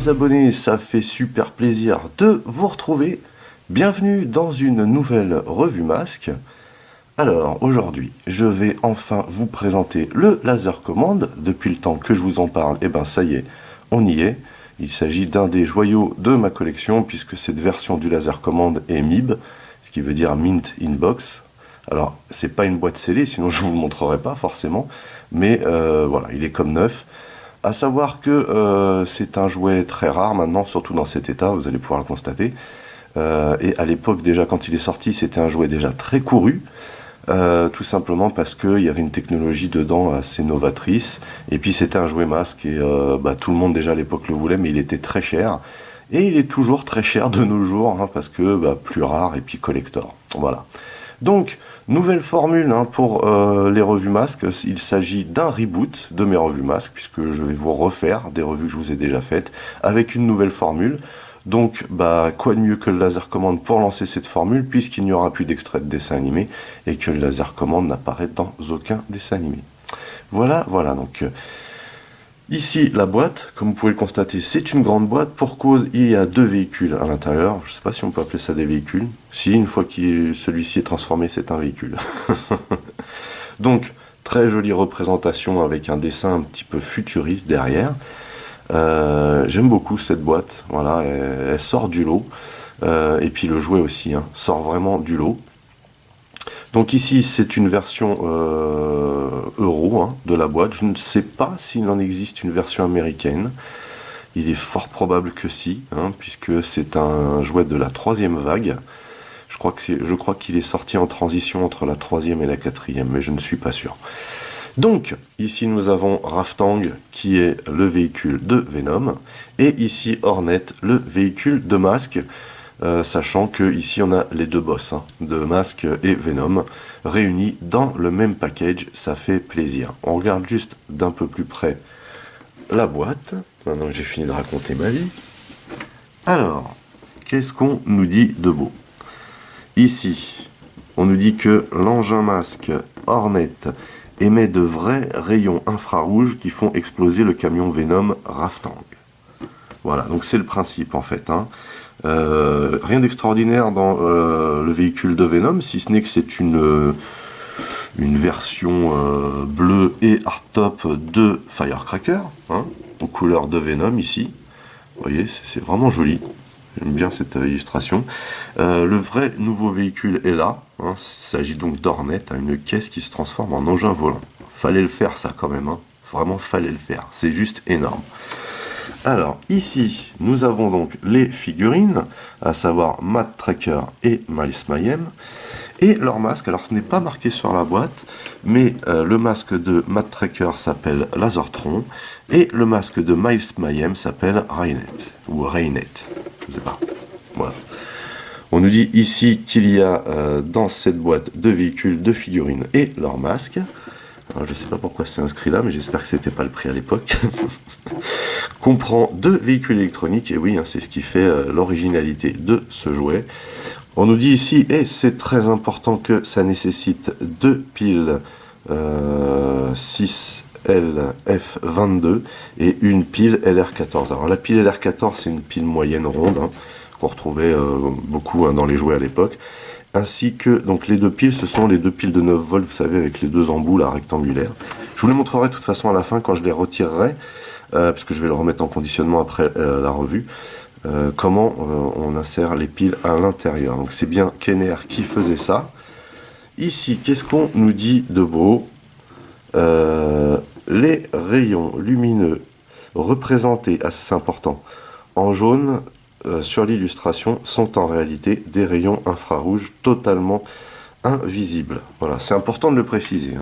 les abonnés, ça fait super plaisir de vous retrouver. Bienvenue dans une nouvelle revue masque. Alors aujourd'hui, je vais enfin vous présenter le Laser Command. Depuis le temps que je vous en parle, et ben ça y est, on y est. Il s'agit d'un des joyaux de ma collection puisque cette version du Laser Command est MIB, ce qui veut dire Mint in Box. Alors c'est pas une boîte scellée, sinon je vous le montrerai pas forcément, mais voilà, il est comme neuf. À savoir que c'est un jouet très rare maintenant, surtout dans cet état, vous allez pouvoir le constater. Et à l'époque déjà, quand il est sorti, c'était un jouet déjà très couru. Tout simplement parce qu'il y avait une technologie dedans assez novatrice. Et puis c'était un jouet masque et tout le monde déjà à l'époque le voulait, mais il était très cher. Et il est toujours très cher de nos jours, hein, parce que plus rare et puis collector. Voilà. Donc, nouvelle formule pour les revues masques. Il s'agit d'un reboot de mes revues masques, puisque je vais vous refaire des revues que je vous ai déjà faites, avec une nouvelle formule. Donc, quoi de mieux que le Laser Command pour lancer cette formule, puisqu'il n'y aura plus d'extrait de dessin animé, et que le Laser Command n'apparaît dans aucun dessin animé. Voilà, donc... Ici, la boîte, comme vous pouvez le constater, c'est une grande boîte. Pour cause, il y a deux véhicules à l'intérieur. Je ne sais pas si on peut appeler ça des véhicules. Si, une fois que celui-ci est transformé, c'est un véhicule. Donc, très jolie représentation avec un dessin un petit peu futuriste derrière. J'aime beaucoup cette boîte. Voilà, elle sort du lot. Et puis le jouet aussi, sort vraiment du lot. Donc ici, c'est une version euro de la boîte. Je ne sais pas s'il en existe une version américaine. Il est fort probable que si, puisque c'est un jouet de la 3e vague. Je crois qu'il est sorti en transition entre la 3e et la 4e, mais je ne suis pas sûr. Donc, ici nous avons Raftang, qui est le véhicule de Venom, et ici Hornet, le véhicule de Masque. Sachant que ici on a les deux boss de Masque et Venom réunis dans le même package, ça fait plaisir. On regarde juste d'un peu plus près la boîte, maintenant que j'ai fini de raconter ma vie. Alors, qu'est-ce qu'on nous dit de beau? Ici, on nous dit que l'engin Masque Hornet émet de vrais rayons infrarouges qui font exploser le camion Venom Raftang. Voilà, donc c'est le principe en fait. Rien d'extraordinaire dans le véhicule de Venom, si ce n'est que c'est une version bleue et hardtop de Firecracker, aux couleurs de Venom ici. Vous voyez, c'est vraiment joli. J'aime bien cette illustration. Le vrai nouveau véhicule est là. Il s'agit donc d'Hornet, une caisse qui se transforme en engin volant. Fallait le faire ça quand même. Vraiment, fallait le faire. C'est juste énorme. Alors, ici, nous avons donc les figurines, à savoir Matt Tracker et Miles Mayhem, et leur masque. Alors, ce n'est pas marqué sur la boîte, mais le masque de Matt Tracker s'appelle Lasertron, et le masque de Miles Mayhem s'appelle Rainet, ou Rainet, je ne sais pas. Voilà. On nous dit ici qu'il y a dans cette boîte deux véhicules, deux figurines et leur masque. Alors, je ne sais pas pourquoi c'est inscrit là, mais j'espère que c'était pas le prix à l'époque. Comprend deux véhicules électroniques, et oui, c'est ce qui fait l'originalité de ce jouet. On nous dit ici, et c'est très important, que ça nécessite deux piles 6LF22 et une pile LR14. Alors la pile LR14, c'est une pile moyenne ronde, qu'on retrouvait beaucoup dans les jouets à l'époque. Ainsi que, donc les deux piles, ce sont les deux piles de 9 volts, vous savez, avec les deux embouts là, rectangulaires. Je vous les montrerai de toute façon à la fin quand je les retirerai, parce que je vais le remettre en conditionnement après la revue, comment on insère les piles à l'intérieur. Donc c'est bien Kenner qui faisait ça. Ici, qu'est-ce qu'on nous dit de beau? Les rayons lumineux représentés, c'est important, en jaune, sur l'illustration, sont en réalité des rayons infrarouges totalement invisibles. Voilà, c'est important de le préciser.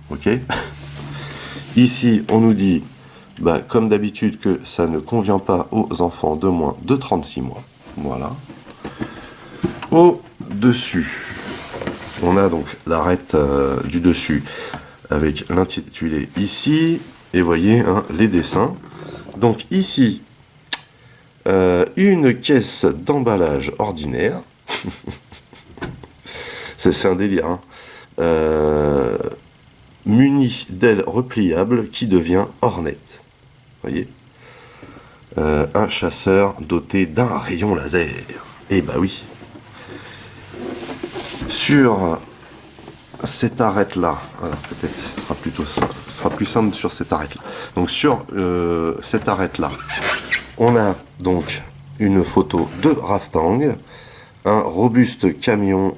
Ok. Ici, on nous dit, comme d'habitude, que ça ne convient pas aux enfants de moins de 36 mois. Voilà. Au-dessus, on a donc l'arête du dessus avec l'intitulé ici. Et voyez les dessins. Donc ici, une caisse d'emballage ordinaire. c'est un délire. Munie d'ailes repliables qui devient Hornet. Voyez. un chasseur doté d'un rayon laser. Et bah oui. Sur cette arête-là, alors peut-être ce sera plutôt ça, ce sera plus simple sur cette arête-là. Donc sur cette arête-là, on a donc une photo de Raftang, un robuste camion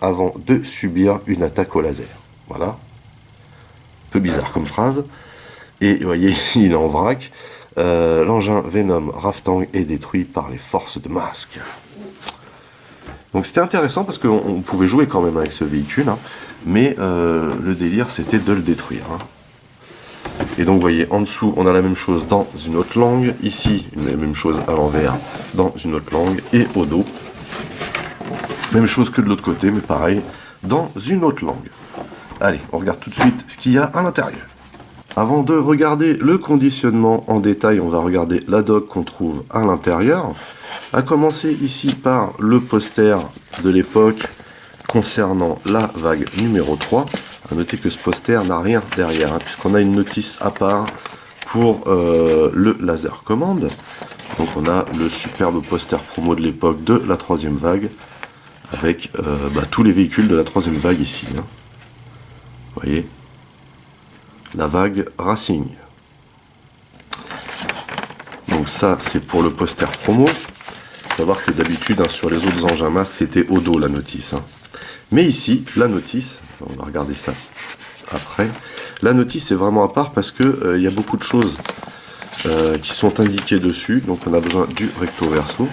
avant de subir une attaque au laser. Voilà. Un peu bizarre comme phrase. Et vous voyez ici, il est en vrac. L'engin Venom Raftang est détruit par les forces de Masque. Donc c'était intéressant parce qu'on pouvait jouer quand même avec ce véhicule, hein, mais le délire c'était de le détruire. Hein. Et donc vous voyez, en dessous on a la même chose dans une autre langue, ici la même chose à l'envers dans une autre langue, et au dos, même chose que de l'autre côté, mais pareil, dans une autre langue. Allez, on regarde tout de suite ce qu'il y a à l'intérieur. Avant de regarder le conditionnement en détail, on va regarder la doc qu'on trouve à l'intérieur. À commencer ici par le poster de l'époque concernant la vague numéro 3. À noter que ce poster n'a rien derrière, hein, puisqu'on a une notice à part pour le laser commande. Donc on a le superbe poster promo de l'époque de la troisième vague, avec tous les véhicules de la troisième vague ici. Hein. Vous voyez, la vague Racing. Donc ça, c'est pour le poster promo. Faut savoir que d'habitude, hein, sur les autres engins masques, c'était au dos la notice. Hein. Mais ici, la notice, on va regarder ça après, la notice est vraiment à part parce que y a beaucoup de choses qui sont indiquées dessus. Donc on a besoin du recto verso. Vous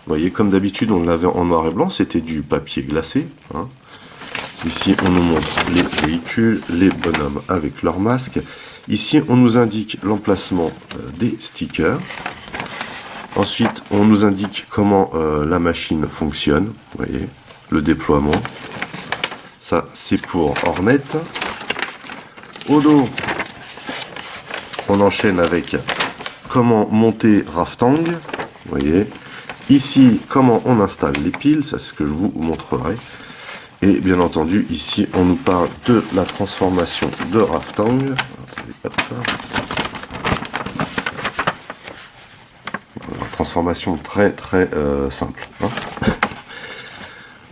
voyez, comme d'habitude, on l'avait en noir et blanc, c'était du papier glacé. Hein. Ici, on nous montre les véhicules, les bonhommes avec leur masque. Ici, on nous indique l'emplacement des stickers. Ensuite, on nous indique comment la machine fonctionne. Vous voyez, le déploiement. Ça, c'est pour Hornet. Au dos, on enchaîne avec comment monter Raftang. Vous voyez. Ici, comment on installe les piles. Ça, c'est ce que je vous montrerai. Et bien entendu, ici, on nous parle de la transformation de Raftang. Transformation très très simple. Hein.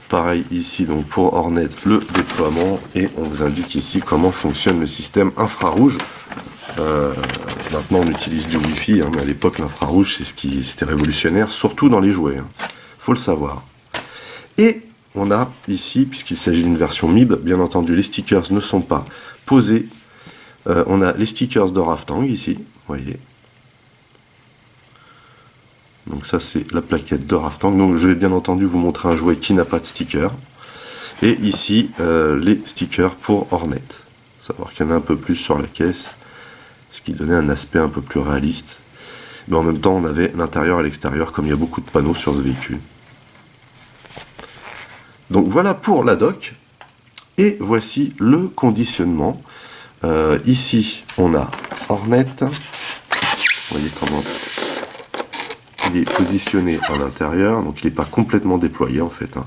Pareil ici, donc pour Hornet, le déploiement. Et on vous indique ici comment fonctionne le système infrarouge. Maintenant, on utilise du Wi-Fi, hein, mais à l'époque, l'infrarouge, c'était révolutionnaire, surtout dans les jouets. Hein. Faut le savoir. Et on a ici, puisqu'il s'agit d'une version MIB, bien entendu, les stickers ne sont pas posés. On a les stickers de Raftang ici, vous voyez. Donc ça, c'est la plaquette de Raftang. Donc je vais bien entendu vous montrer un jouet qui n'a pas de sticker. Et ici, les stickers pour Hornet. Savoir qu'il y en a un peu plus sur la caisse, ce qui donnait un aspect un peu plus réaliste. Mais en même temps, on avait l'intérieur et l'extérieur, comme il y a beaucoup de panneaux sur ce véhicule. Donc voilà pour la doc, et voici le conditionnement. Ici, on a Hornet. Vous voyez comment il est positionné à l'intérieur, donc il n'est pas complètement déployé en fait. Hein.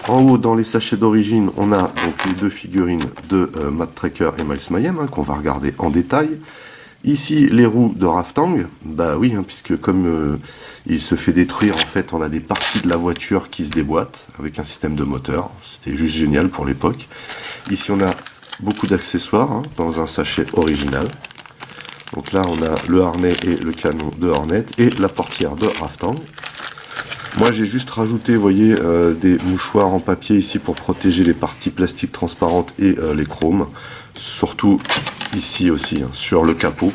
En haut, dans les sachets d'origine, on a donc les deux figurines de Matt Tracker et Miles Mayhem, hein, qu'on va regarder en détail. Ici, les roues de Raftang, bah oui, hein, puisque comme il se fait détruire, en fait, on a des parties de la voiture qui se déboîtent avec un système de moteur. C'était juste génial pour l'époque. Ici, on a beaucoup d'accessoires hein, dans un sachet original. Donc là, on a le harnais et le canon de Hornet et la portière de Raftang. Moi, j'ai juste rajouté, vous voyez, des mouchoirs en papier ici pour protéger les parties plastiques transparentes et les chromes. Surtout ici aussi, hein, sur le capot.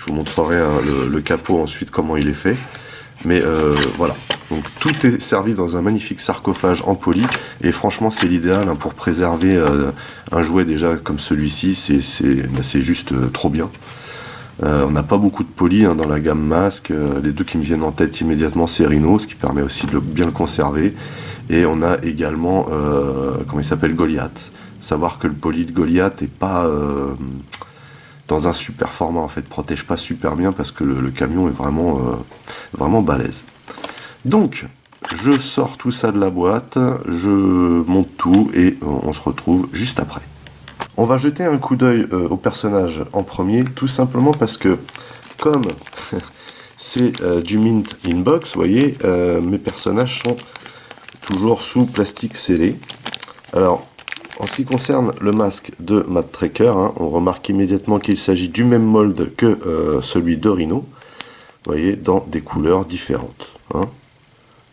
Je vous montrerai hein, le capot ensuite, comment il est fait. Mais voilà, donc tout est servi dans un magnifique sarcophage en poli. Et franchement, c'est l'idéal hein, pour préserver un jouet déjà comme celui-ci. C'est juste trop bien. On n'a pas beaucoup de poly hein, dans la gamme masque. Les deux qui me viennent en tête immédiatement, c'est Rhino, ce qui permet aussi de bien le conserver. Et on a également, comment il s'appelle, Goliath. Savoir que le poly de Goliath n'est pas dans un super format, en fait, protège pas super bien parce que le camion est vraiment balèze. Donc, je sors tout ça de la boîte, je monte tout et on se retrouve juste après. On va jeter un coup d'œil au personnage en premier, tout simplement parce que comme c'est du mint inbox, vous voyez, mes personnages sont toujours sous plastique scellé. Alors, en ce qui concerne le masque de Matt Tracker, hein, on remarque immédiatement qu'il s'agit du même mold que celui de Rhino. Vous voyez, dans des couleurs différentes. Hein.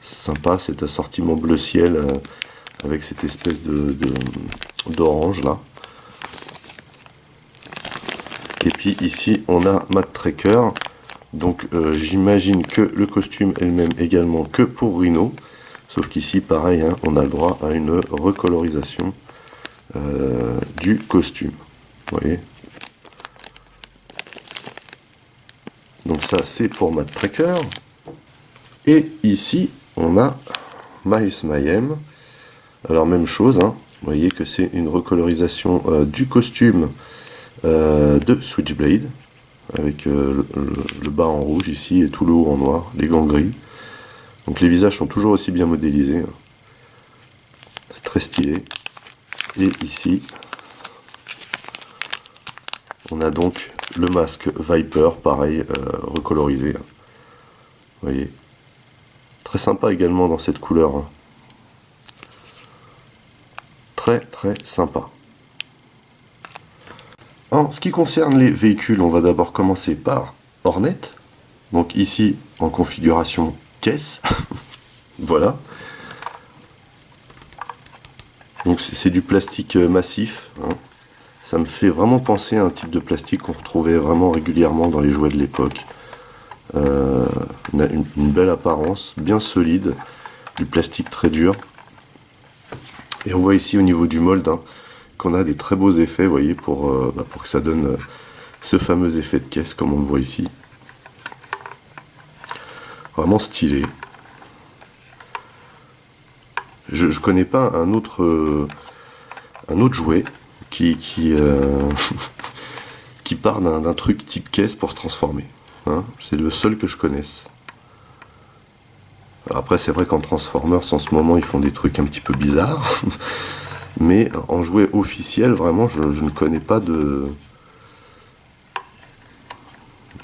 Sympa cet assortiment bleu ciel avec cette espèce d'orange là. Et puis ici, on a Matt Tracker. Donc j'imagine que le costume est le même également que pour Rhino. Sauf qu'ici, pareil, hein, on a le droit à une recolorisation du costume. Vous voyez. Donc ça, c'est pour Matt Tracker. Et ici, on a Miles Mayhem. Alors même chose, hein. Vous voyez que c'est une recolorisation du costume de Switchblade. Avec le bas en rouge ici et tout le haut en noir, les gants gris. Donc les visages sont toujours aussi bien modélisés. C'est très stylé. Et ici, on a donc le masque Viper, pareil, recolorisé. Vous voyez. Très sympa également dans cette couleur. Très très sympa. En ce qui concerne les véhicules, on va d'abord commencer par Hornet. Donc ici, en configuration caisse. Voilà. Donc c'est du plastique massif. Hein. Ça me fait vraiment penser à un type de plastique qu'on retrouvait vraiment régulièrement dans les jouets de l'époque. Une belle apparence, bien solide, du plastique très dur. Et on voit ici au niveau du mold hein, qu'on a des très beaux effets, vous voyez, pour que ça donne ce fameux effet de caisse comme on le voit ici. Vraiment stylé. Je connais pas un autre jouet qui qui part d'un truc type caisse pour se transformer. Hein. C'est le seul que je connaisse. Alors après, c'est vrai qu'en Transformers, en ce moment, ils font des trucs un petit peu bizarres. Mais en jouet officiel, vraiment, je ne connais pas de...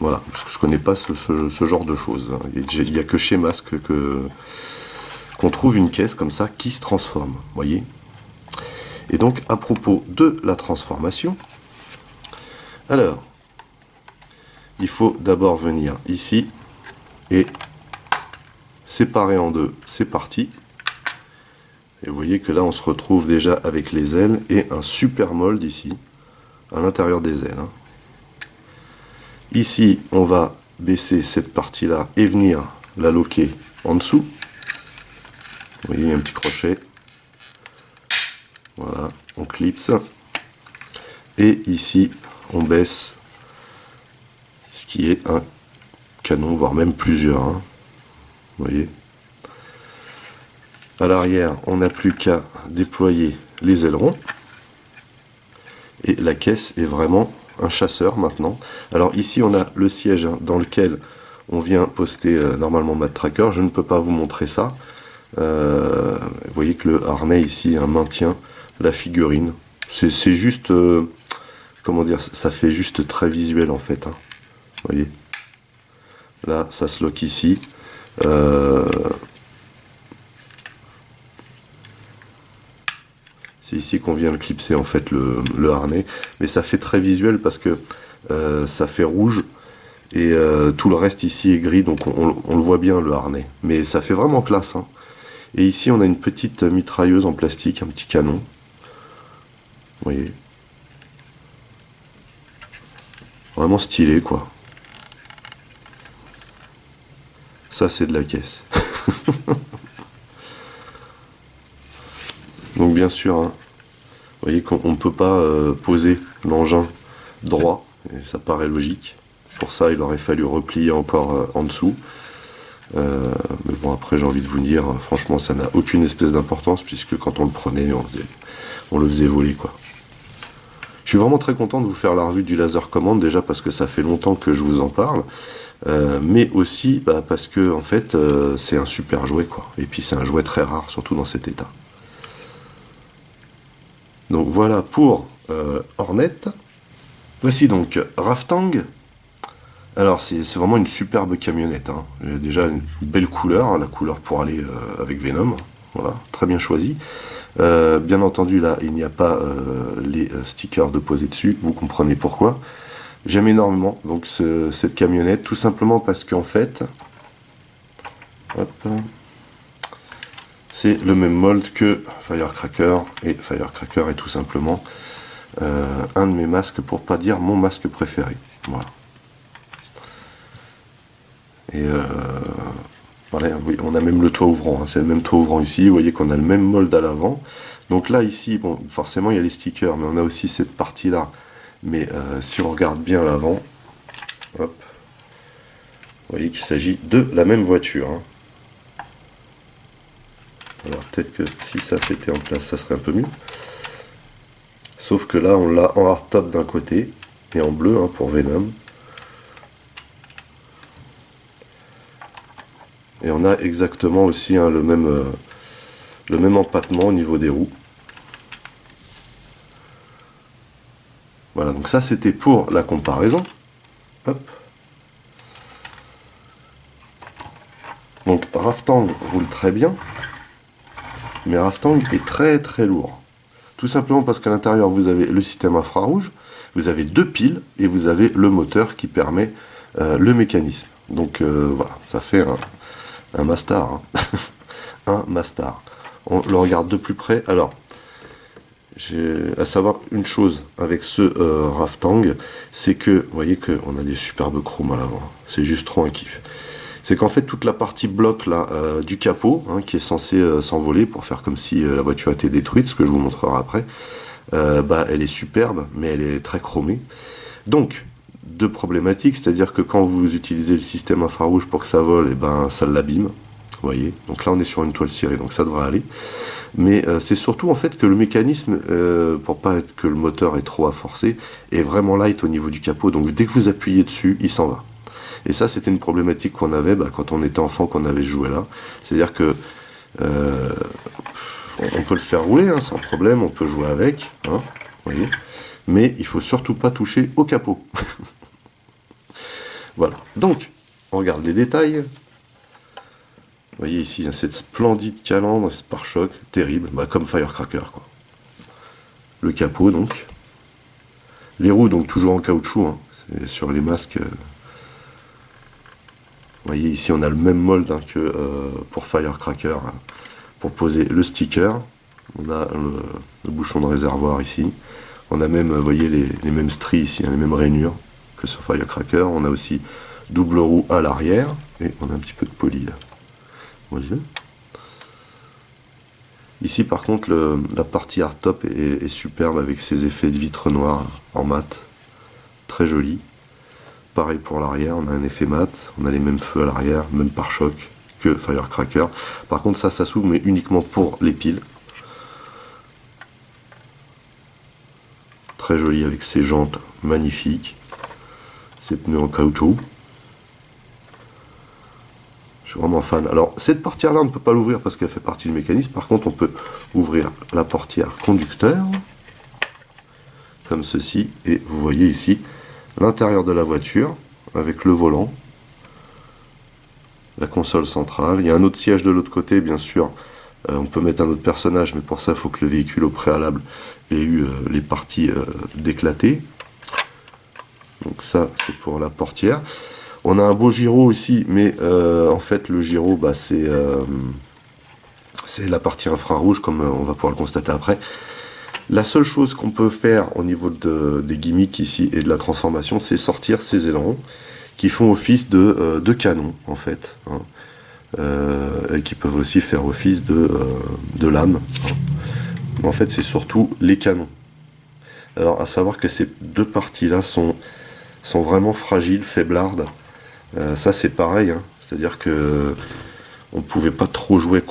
Voilà, je connais pas ce genre de choses. Il n'y a que chez Mask qu'on trouve une caisse comme ça qui se transforme, voyez. Et donc, à propos de la transformation, alors, il faut d'abord venir ici et séparer en deux, c'est parti. Et vous voyez que là, on se retrouve déjà avec les ailes et un super mold ici, à l'intérieur des ailes. Hein. Ici, on va baisser cette partie-là et venir la loquer en dessous. Vous voyez, il y a un petit crochet. Voilà, on clipse. Et ici, on baisse ce qui est un canon, voire même plusieurs. Hein. Vous voyez. À l'arrière, on n'a plus qu'à déployer les ailerons. Et la caisse est vraiment un chasseur maintenant. Alors ici, on a le siège hein, dans lequel on vient poster normalement Matt Tracker. Je ne peux pas vous montrer ça. Vous voyez que le harnais ici hein, maintient la figurine. C'est juste... comment dire, ça fait juste très visuel en fait. Hein. Vous voyez. Là, ça se lock ici. C'est ici qu'on vient le clipser en fait le harnais. Mais ça fait très visuel parce que ça fait rouge. Et tout le reste ici est gris. Donc on le voit bien le harnais. Mais ça fait vraiment classe. Hein. Et ici on a une petite mitrailleuse en plastique. Un petit canon. Vous voyez. Vraiment stylé quoi. Ça c'est de la caisse. Donc bien sûr, hein, vous voyez qu'on ne peut pas poser l'engin droit, et ça paraît logique. Pour ça il aurait fallu replier encore en dessous. Mais bon après j'ai envie de vous dire, franchement ça n'a aucune espèce d'importance puisque quand on le prenait, on le faisait voler quoi. Je suis vraiment très content de vous faire la revue du Laser Command, déjà parce que ça fait longtemps que je vous en parle, mais aussi parce que en fait c'est un super jouet quoi. Et puis c'est un jouet très rare, surtout dans cet état. Donc voilà pour Hornet. Voici donc Raftang. Alors c'est vraiment une superbe camionnette, hein. Déjà une belle couleur, hein, la couleur pour aller avec Venom, voilà, très bien choisi. Bien entendu là il n'y a pas les stickers de poser dessus, vous comprenez pourquoi. J'aime énormément donc cette camionnette, tout simplement parce qu'en fait, hop, c'est le même mold que Firecracker, et Firecracker est tout simplement un de mes masques, pour pas dire mon masque préféré. Voilà. Et voilà, oui, on a même le toit ouvrant, hein, c'est le même toit ouvrant ici, vous voyez qu'on a le même mold à l'avant. Donc là ici, bon, forcément il y a les stickers, mais on a aussi cette partie là. Mais si on regarde bien l'avant, hop, vous voyez qu'il s'agit de la même voiture, hein. Alors peut-être que si ça était en place, ça serait un peu mieux. Sauf que là, on l'a en hardtop d'un côté, et en bleu, hein, pour Venom. Et on a exactement aussi, hein, le même empattement au niveau des roues. Voilà, donc ça c'était pour la comparaison. Hop. Donc Raftang roule très bien, mais Raftang est très très lourd. Tout simplement parce qu'à l'intérieur vous avez le système infrarouge, vous avez 2 piles et vous avez le moteur qui permet le mécanisme. Donc voilà, ça fait un Mastar, hein. Un Mastar. On le regarde de plus près. Alors, j'ai à savoir une chose avec ce Raftang, c'est que, vous voyez qu'on a des superbes chromes à l'avant. C'est juste trop un kiff. C'est qu'en fait, toute la partie bloc là, du capot, hein, qui est censé s'envoler pour faire comme si la voiture était détruite, ce que je vous montrerai après, bah, elle est superbe, mais elle est très chromée. Donc, deux problématiques, c'est-à-dire que quand vous utilisez le système infrarouge pour que ça vole, et ben ça l'abîme. Vous voyez, donc là on est sur une toile cirée, donc ça devrait aller. Mais c'est surtout en fait que le mécanisme, pour pas être que le moteur est trop à forcer, est vraiment light au niveau du capot. Donc dès que vous appuyez dessus, il s'en va. Et ça, c'était une problématique qu'on avait quand on était enfant, qu'on avait joué là. C'est-à-dire que on peut le faire rouler, hein, sans problème, on peut jouer avec, hein, voyez. Mais il faut surtout pas toucher au capot. Voilà. Donc, on regarde les détails. Vous voyez ici, hein, cette splendide calandre, ce pare-choc, terrible, bah, comme Firecracker, quoi. Le capot, donc. Les roues, donc, toujours en caoutchouc, hein, c'est sur les masques. Vous voyez, ici, on a le même mold, hein, que pour Firecracker, hein, pour poser le sticker. On a le bouchon de réservoir ici. On a même, vous voyez, les mêmes stries ici, hein, les mêmes rainures que sur Firecracker. On a aussi double roue à l'arrière, et on a un petit peu de poli, là. Ici par contre la partie hardtop est superbe avec ses effets de vitre noire en mat, très joli. Pareil pour l'arrière, on a un effet mat, on a les mêmes feux à l'arrière, même pare-choc que Firecracker. Par contre ça s'ouvre mais uniquement pour les piles. Très joli avec ses jantes magnifiques, ses pneus en caoutchouc. Je suis vraiment fan. Alors, cette portière-là, on ne peut pas l'ouvrir parce qu'elle fait partie du mécanisme. Par contre, on peut ouvrir la portière conducteur, comme ceci. Et vous voyez ici l'intérieur de la voiture, avec le volant, la console centrale. Il y a un autre siège de l'autre côté, bien sûr. On peut mettre un autre personnage, mais pour ça, il faut que le véhicule, au préalable, ait eu les parties d'éclater. Donc ça, c'est pour la portière. On a un beau gyro ici, mais en fait le gyro, bah, c'est la partie infrarouge, comme on va pouvoir le constater après. La seule chose qu'on peut faire au niveau des gimmicks ici et de la transformation, c'est sortir ces ailerons qui font office de canon en fait, hein, et qui peuvent aussi faire office de lame, hein. Mais en fait c'est surtout les canons. Alors à savoir que ces deux parties là sont vraiment fragiles, faiblardes. Ça c'est pareil, hein. C'est-à-dire que on ne pouvait pas trop jouer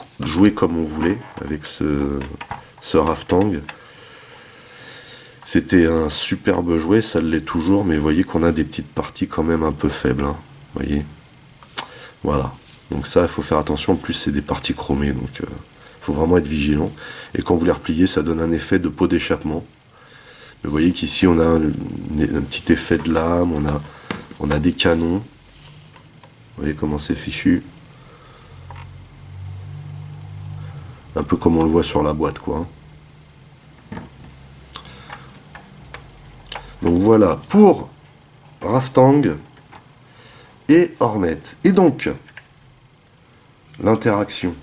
comme on voulait avec ce Raftang. C'était un superbe jouet, ça l'est toujours, mais vous voyez qu'on a des petites parties quand même un peu faibles, hein. Vous voyez, voilà. Donc ça, il faut faire attention. En plus, c'est des parties chromées, donc il faut vraiment être vigilant. Et quand vous les repliez, ça donne un effet de pot d'échappement. Vous voyez qu'ici, on a un petit effet de lame, On a des canons. Vous voyez comment c'est fichu. Un peu comme on le voit sur la boîte, quoi. Donc voilà, pour Raftang et Hornet. Et donc, l'interaction.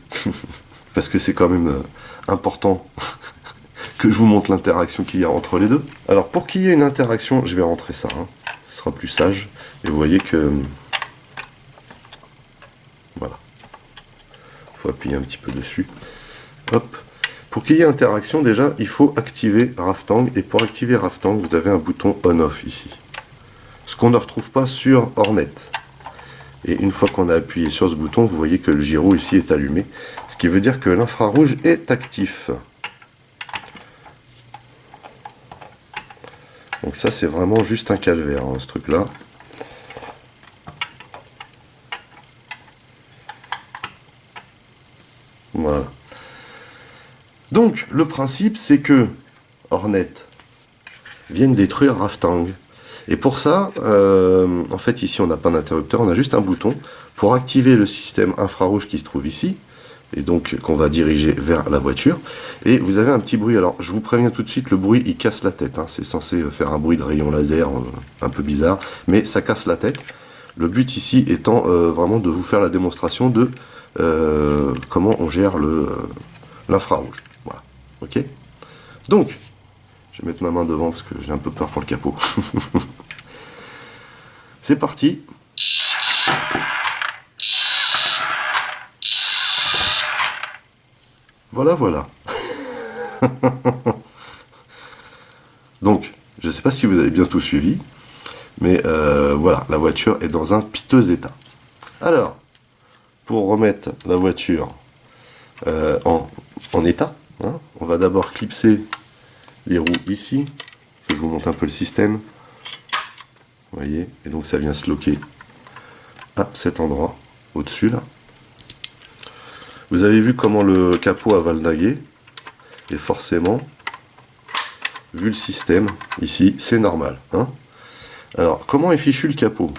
Parce que c'est quand même important que je vous montre l'interaction qu'il y a entre les deux. Alors, pour qu'il y ait une interaction, je vais rentrer ça. Ce sera plus sage. Et vous voyez que... Voilà. Il faut appuyer un petit peu dessus. Hop. Pour qu'il y ait interaction, déjà, il faut activer Raftang. Et pour activer Raftang, vous avez un bouton on-off ici. Ce qu'on ne retrouve pas sur Hornet. Et une fois qu'on a appuyé sur ce bouton, vous voyez que le gyro ici est allumé. Ce qui veut dire que l'infrarouge est actif. Donc ça, c'est vraiment juste un calvaire, ce truc-là. Voilà. Donc, le principe, c'est que Hornet vienne détruire Raftang. Et pour ça, en fait, ici, on n'a pas d'interrupteur, on a juste un bouton pour activer le système infrarouge qui se trouve ici, et donc qu'on va diriger vers la voiture. Et vous avez un petit bruit. Alors, je vous préviens tout de suite, le bruit, il casse la tête. C'est censé faire un bruit de rayon laser un peu bizarre, mais ça casse la tête. Le but ici étant vraiment de vous faire la démonstration de comment on gère l'infrarouge. Voilà. Ok. Donc, je vais mettre ma main devant parce que j'ai un peu peur pour le capot. C'est parti. Voilà, voilà. Donc, je ne sais pas si vous avez bien tout suivi, mais voilà, la voiture est dans un piteux état. Alors, pour remettre la voiture en état, on va d'abord clipser les roues ici. Je vous montre un peu le système. Vous voyez, et donc ça vient se loquer à cet endroit, au-dessus là. Vous avez vu comment le capot a valnagué, et forcément, vu le système, ici, c'est normal. Alors, comment est fichu le capot?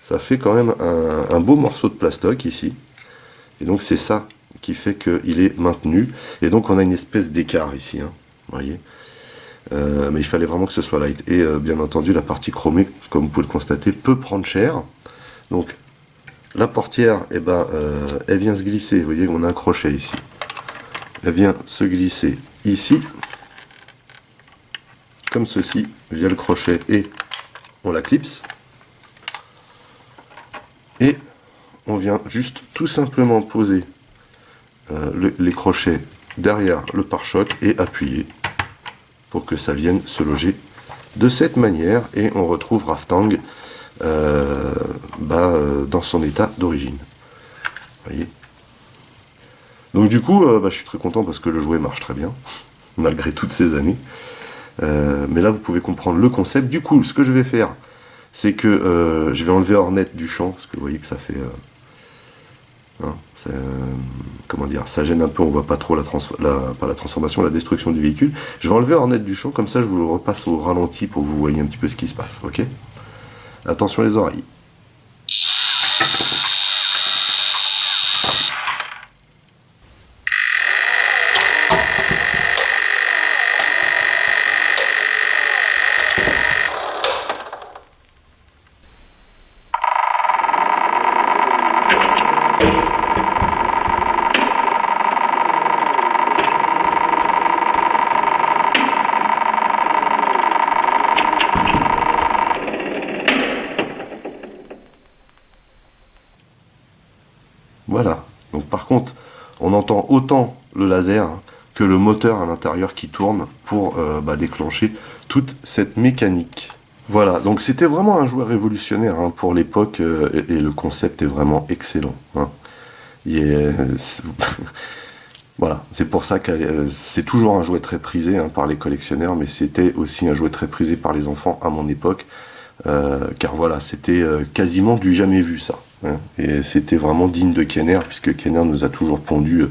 Ça fait quand même un beau morceau de plastoc ici, et donc c'est ça qui fait qu'il est maintenu, et donc on a une espèce d'écart ici, vous voyez. Mais il fallait vraiment que ce soit light, et bien entendu la partie chromée, comme vous pouvez le constater, peut prendre cher. Donc la portière, elle vient se glisser, vous voyez on a un crochet ici, elle vient se glisser ici, comme ceci, via le crochet, et on la clipse, et on vient juste tout simplement poser les crochets derrière le pare-choc et appuyer pour que ça vienne se loger de cette manière, et on retrouve Raftang dans son état d'origine. Voyez. Donc du coup, je suis très content parce que le jouet marche très bien, malgré toutes ces années. Mais là, vous pouvez comprendre le concept. Du coup, ce que je vais faire, c'est que je vais enlever Hornet du champ, parce que vous voyez que ça fait... comment dire, ça gêne un peu, on voit pas trop pas la transformation, la destruction du véhicule. Je vais enlever Hornet du champ, comme ça je vous le repasse au ralenti pour que vous voyez un petit peu ce qui se passe, ok? Attention les oreilles. Voilà, donc par contre, on entend autant le laser que le moteur à l'intérieur qui tourne pour déclencher toute cette mécanique. Voilà, donc c'était vraiment un jouet révolutionnaire pour l'époque, et le concept est vraiment excellent. Voilà, c'est pour ça que c'est toujours un jouet très prisé par les collectionneurs, mais c'était aussi un jouet très prisé par les enfants à mon époque, car voilà, c'était quasiment du jamais vu ça. Et c'était vraiment digne de Kenner, puisque Kenner nous a toujours pondu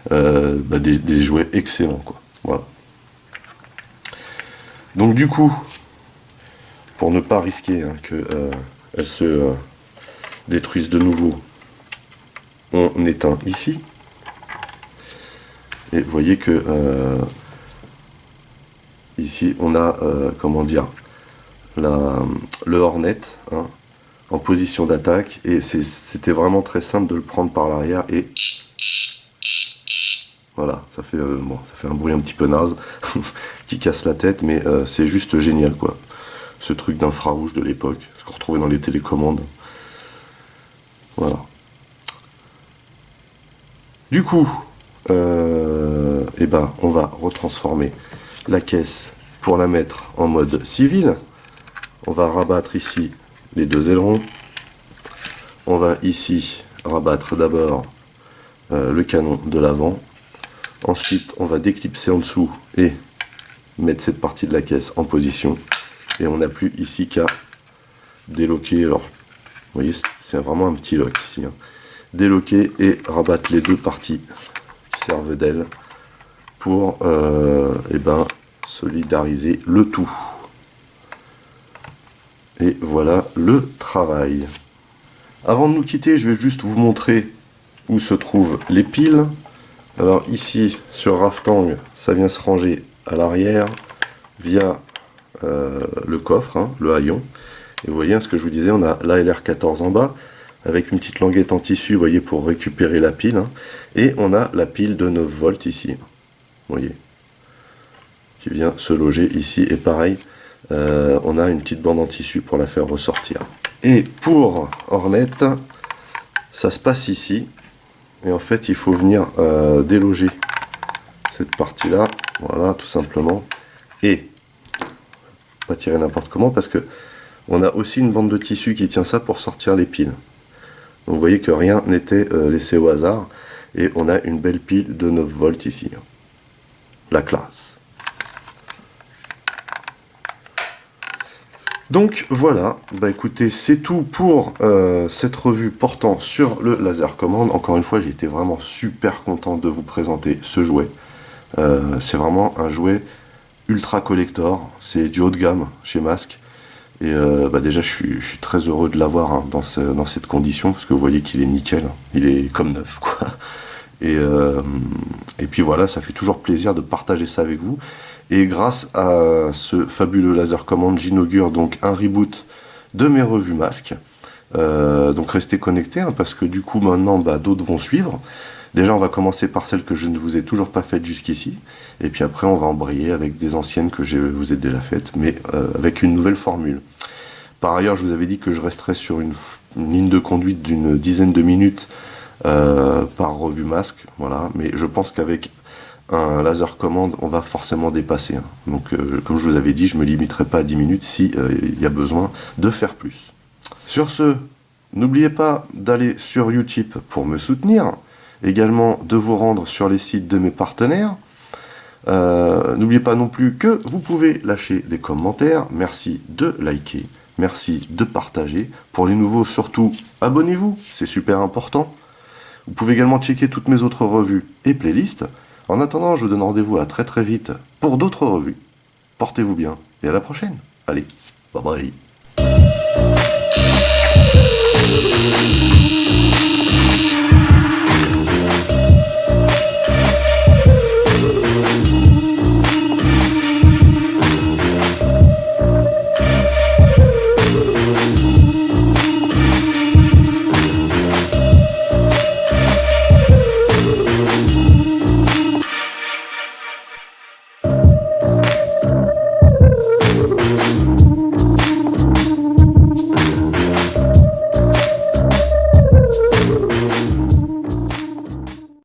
des jouets excellents, quoi. Voilà. Donc du coup, pour ne pas risquer hein, qu'elles se détruisent de nouveau, on éteint ici. Et vous voyez que ici on a, comment dire, le Hornet hein, en position d'attaque. Et c'était vraiment très simple de le prendre par l'arrière et voilà, ça fait un bruit un petit peu naze qui casse la tête, mais c'est juste génial quoi. Ce truc d'infrarouge de l'époque, ce qu'on retrouvait dans les télécommandes. Voilà. Du coup, eh ben, on va retransformer la caisse pour la mettre en mode civil. On va rabattre ici les deux ailerons. On va ici rabattre d'abord le canon de l'avant. Ensuite, on va déclipser en dessous et mettre cette partie de la caisse en position. Et on n'a plus ici qu'à déloquer. Alors, vous voyez, c'est vraiment un petit lock ici. Hein. Déloquer et rabattre les deux parties qui servent d'aile pour eh ben, solidariser le tout. Et voilà le travail. Avant de nous quitter, je vais juste vous montrer où se trouvent les piles. Alors ici, sur Raftang, ça vient se ranger à l'arrière via le coffre, hein, le haillon. Et vous voyez, ce que je vous disais, on a l'ALR14 en bas, avec une petite languette en tissu, vous voyez, pour récupérer la pile. Hein. Et on a la pile de 9 volts ici, vous voyez, qui vient se loger ici. Et pareil, on a une petite bande en tissu pour la faire ressortir. Et pour Hornet, ça se passe ici. Et en fait, il faut venir déloger cette partie-là, voilà, tout simplement. Et pas tirer n'importe comment, parce que on a aussi une bande de tissu qui tient ça pour sortir les piles. Donc vous voyez que rien n'était laissé au hasard. Et on a une belle pile de 9 volts ici. La classe. Donc voilà, bah écoutez, c'est tout pour cette revue portant sur le laser command. Encore une fois, j'ai été vraiment super content de vous présenter ce jouet. C'est vraiment un jouet ultra collector, c'est du haut de gamme chez Masque. Et bah déjà, je suis très heureux de l'avoir hein, dans cette condition, parce que vous voyez qu'il est nickel, il est comme neuf, quoi. Et puis voilà, ça fait toujours plaisir de partager ça avec vous. Et grâce à ce fabuleux laser command, j'inaugure donc un reboot de mes revues Masque. Donc restez connectés, hein, parce que du coup maintenant bah, d'autres vont suivre. Déjà on va commencer par celles que je ne vous ai toujours pas faites jusqu'ici. Et puis après on va embrayer avec des anciennes que je vous ai déjà faites, mais avec une nouvelle formule. Par ailleurs, je vous avais dit que je resterais sur une ligne de conduite d'une dizaine de minutes par revue Masque. Voilà. Mais je pense qu'avec un laser command, on va forcément dépasser. Hein. Donc, comme je vous avais dit, je me limiterai pas à 10 minutes si il y a besoin de faire plus. Sur ce, n'oubliez pas d'aller sur Utip pour me soutenir. Également de vous rendre sur les sites de mes partenaires. N'oubliez pas non plus que vous pouvez lâcher des commentaires. Merci de liker. Merci de partager. Pour les nouveaux, surtout, abonnez-vous. C'est super important. Vous pouvez également checker toutes mes autres revues et playlists. En attendant, je vous donne rendez-vous à très très vite pour d'autres revues. Portez-vous bien et à la prochaine. Allez, bye bye.